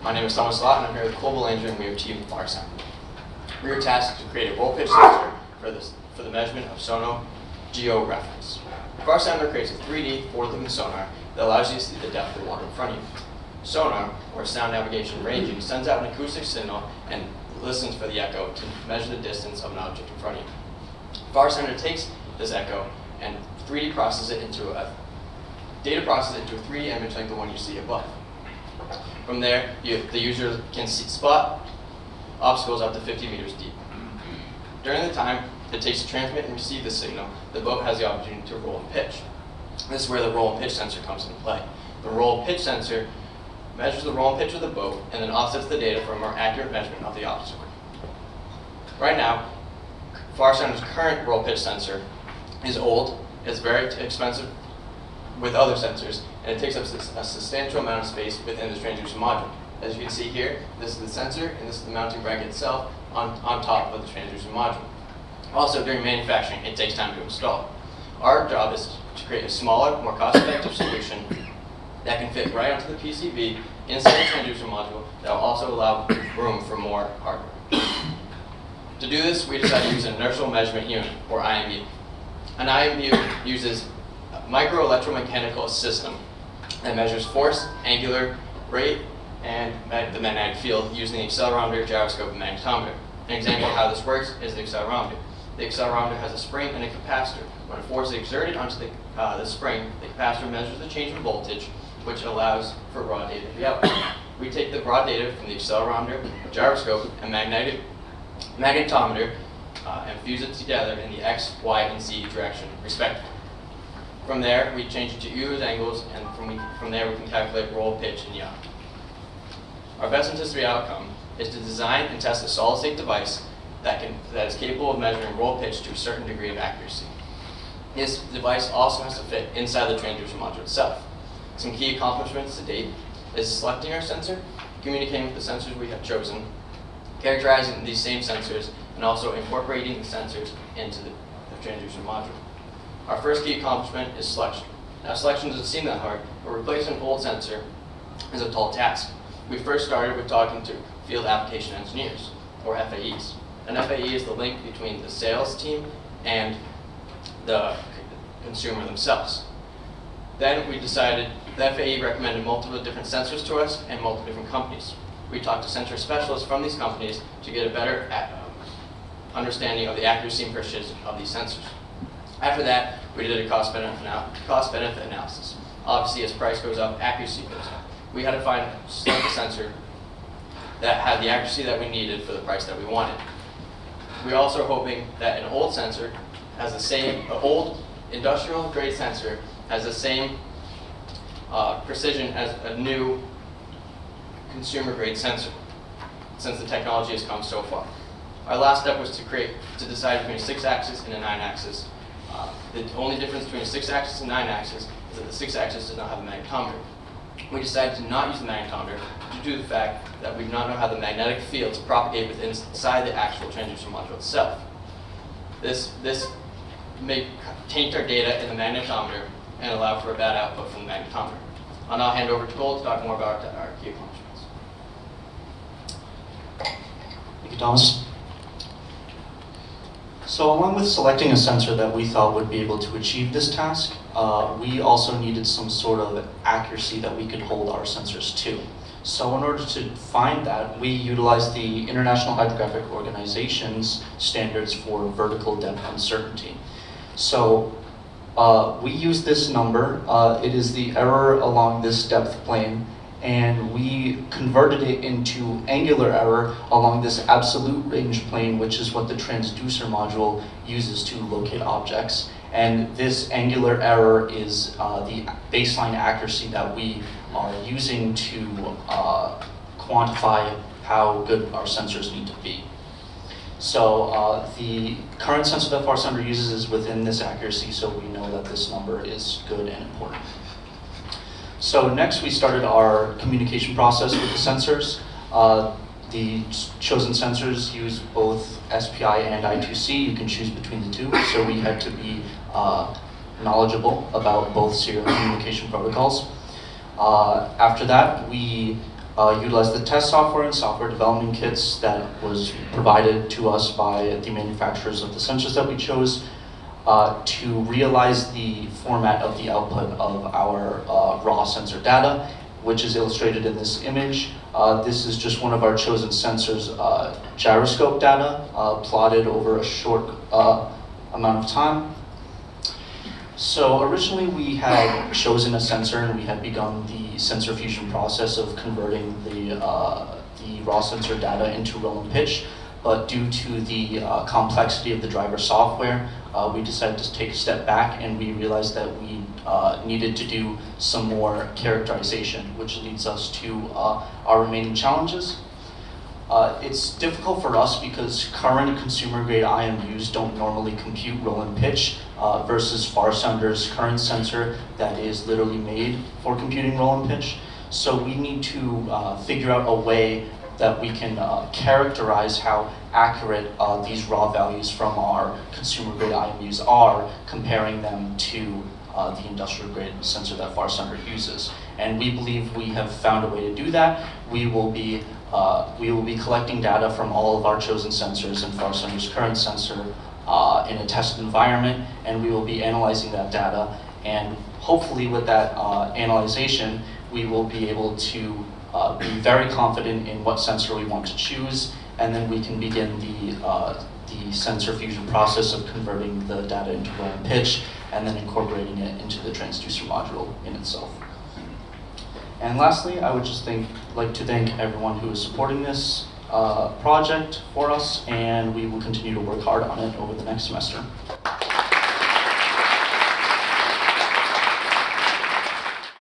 My name is Thomas Lott, and I'm here with Cole Belanger, and we have team FarSounder. We are tasked to create a roll pitch sensor for the measurement of Sonar georeference. FarSounder creates a 3D forward-looking sonar that allows you to see the depth of the water in front of you. Sonar, or sound navigation ranging, sends out an acoustic signal and listens for the echo to measure the distance of an object in front of you. FarSounder takes this echo and 3D processes it into a 3D image like the one you see above. From there, the user can spot obstacles up to 50 meters deep. During the time it takes to transmit and receive the signal, the boat has the opportunity to roll and pitch. This is where the roll and pitch sensor comes into play. The roll and pitch sensor measures the roll and pitch of the boat and then offsets the data for a more accurate measurement of the obstacle. Right now, FarSounder's current roll pitch sensor is old, it's very expensive with other sensors, and it takes up a substantial amount of space within the transducer module. As you can see here, this is the sensor and this is the mounting bracket itself on top of the transducer module. Also, during manufacturing, it takes time to install. Our job is to create a smaller, more cost-effective solution that can fit right onto the PCB inside the transducer module that will also allow room for more hardware. To do this, we decided to use an inertial measurement unit, or IMU. An IMU uses a micro-electromechanical system that measures force, angular rate, and the magnetic field using the accelerometer, gyroscope, and magnetometer. An example of how this works is the accelerometer. The accelerometer has a spring and a capacitor. When a force is exerted onto the spring, the capacitor measures the change in voltage, which allows for raw data to be output. We take the raw data from the accelerometer, gyroscope, and magnetometer and fuse it together in the X, Y, and Z direction, respectively. From there, we change it to Euler's angles, and from there we can calculate roll, pitch, and yaw. Our best anticipated outcome is to design and test a solid-state device that is capable of measuring roll pitch to a certain degree of accuracy. This device also has to fit inside the transducer module itself. Some key accomplishments to date is selecting our sensor, communicating with the sensors we have chosen, characterizing these same sensors, and also incorporating the sensors into the transducer module. Our first key accomplishment is selection. Now, selection doesn't seem that hard, but replacing an old sensor is a tall task. We first started with talking to field application engineers, or FAEs. An FAE is the link between the sales team and the consumer themselves. Then we decided, the FAE recommended multiple different sensors to us and multiple different companies. We talked to sensor specialists from these companies to get a better understanding of the accuracy and precision of these sensors. After that, we did a cost-benefit analysis. Obviously, as price goes up, accuracy goes up. We had to select a sensor that had the accuracy that we needed for the price that we wanted. We're also hoping that an old sensor has the same, an old industrial grade sensor has the same precision as a new consumer grade sensor, since the technology has come so far. Our last step was to decide between a 6-axis and a 9-axis. The only difference between a 6-axis and 9-axis is that the 6-axis does not have a magnetometer. We decided to not use the magnetometer due to the fact that we do not know how the magnetic fields propagate inside the actual transducer module itself. This may taint our data in the magnetometer and allow for a bad output from the magnetometer. I'll now hand over to Cole to talk more about our key accomplishments. Thank you, Thomas. So along with selecting a sensor that we thought would be able to achieve this task, we also needed some sort of accuracy that we could hold our sensors to. So in order to find that, we utilized the International Hydrographic Organization's standards for vertical depth uncertainty. So we use this number. It is the error along this depth plane, and we converted it into angular error along this absolute range plane, which is what the transducer module uses to locate objects. And this angular error is the baseline accuracy that we are using to quantify how good our sensors need to be. So the current sensor that FarSounder uses is within this accuracy, so we know that this number is good and important. So next we started our communication process with the sensors. The chosen sensors use both SPI and I2C. You can choose between the two. So we had to be knowledgeable about both serial communication protocols. After that, we utilized the test software and software development kits that was provided to us by the manufacturers of the sensors that we chose to realize the format of the output of our raw sensor data, which is illustrated in this image. This is just one of our chosen sensors, gyroscope data, plotted over a short amount of time. So originally we had chosen a sensor and we had begun the sensor fusion process of converting the raw sensor data into roll and pitch, but due to the complexity of the driver software, we decided to take a step back and we realized that we needed to do some more characterization, which leads us to our remaining challenges. It's difficult for us because current consumer-grade IMUs don't normally compute roll and pitch versus FarSounder's current sensor that is literally made for computing roll and pitch. So we need to figure out a way that we can characterize how accurate these raw values from our consumer-grade IMUs are, comparing them to the industrial-grade sensor that FarSounder uses. And we believe we have found a way to do that. We will be collecting data from all of our chosen sensors and FarSounder's current sensor in a test environment, and we will be analyzing that data. And hopefully with that analyzation, we will be able to be very confident in what sensor we want to choose, and then we can begin the sensor fusion process of converting the data into roll and pitch, and then incorporating it into the transducer module in itself. And lastly, I would just like to thank everyone who is supporting this project for us, and we will continue to work hard on it over the next semester.